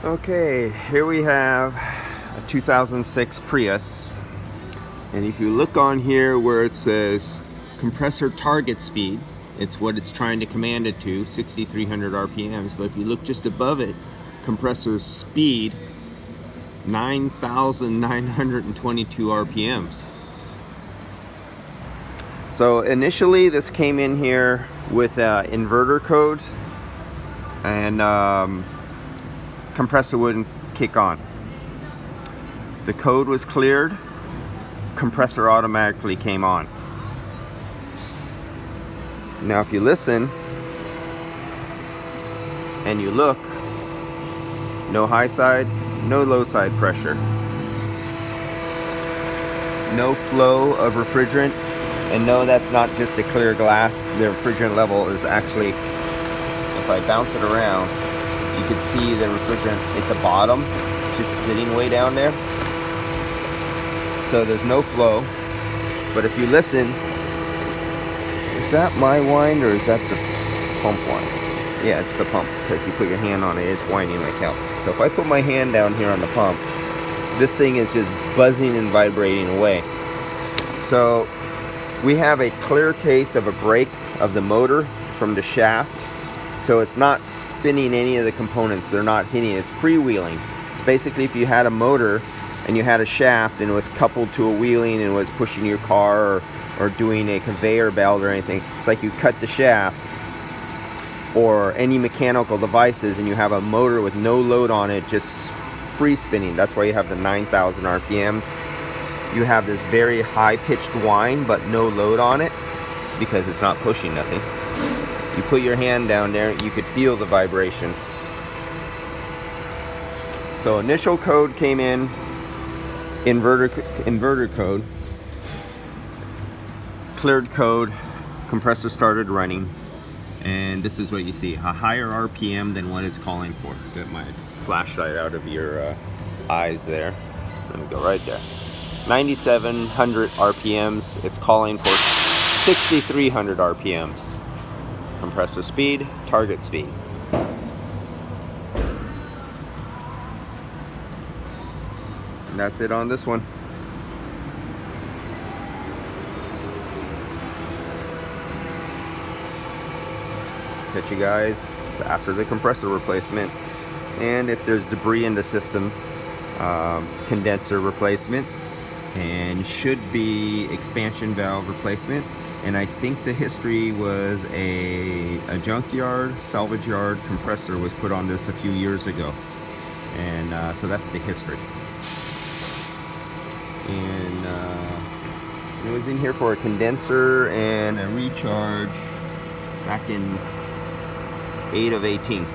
Okay, here we have a 2006 Prius, and if you look on here where it says compressor target speed, it's what it's trying to command it to, 6,300 RPMs, but if you look just above it, compressor speed, 9,922 RPMs. So initially this came in here with inverter code, and compressor wouldn't kick on. The code was cleared, compressor automatically came on. Now if you listen and you look, no high side, no low side pressure, no flow of refrigerant, and no, that's not just a clear glass. The refrigerant level is actually, if I bounce it around, you can see the refrigerant at the bottom, just sitting way down there. So there's no flow. But if you listen, is that my whine or is that the pump whine? Yeah, it's the pump, because you put your hand on it, it's whining like hell. So if I put my hand down here on the pump, this thing is just buzzing and vibrating away. So we have a clear case of a break of the motor from the shaft. So it's not spinning any of the components, they're not hitting, it's freewheeling. It's basically if you had a motor and you had a shaft and it was coupled to a wheeling and was pushing your car or doing a conveyor belt or anything, it's like you cut the shaft or any mechanical devices and you have a motor with no load on it, just free spinning. That's why you have the 9,000 RPMs. You have this very high pitched whine but no load on it because it's not pushing nothing. You put your hand down there, you could feel the vibration. So initial code came in, inverter code, cleared code, compressor started running, and this is what you see, a higher RPM than what it's calling for. Get my flashlight out of your eyes there. Let me go right there. 9,700 RPMs, it's calling for 6,300 RPMs. Compressor speed, target speed. And that's it on this one. Catch you guys after the compressor replacement, and if there's debris in the system, condenser replacement, and should be expansion valve replacement. And I think the history was a junkyard, salvage yard compressor was put on this a few years ago. And so that's the history. And it was in here for a condenser and a recharge back in 8 of 18.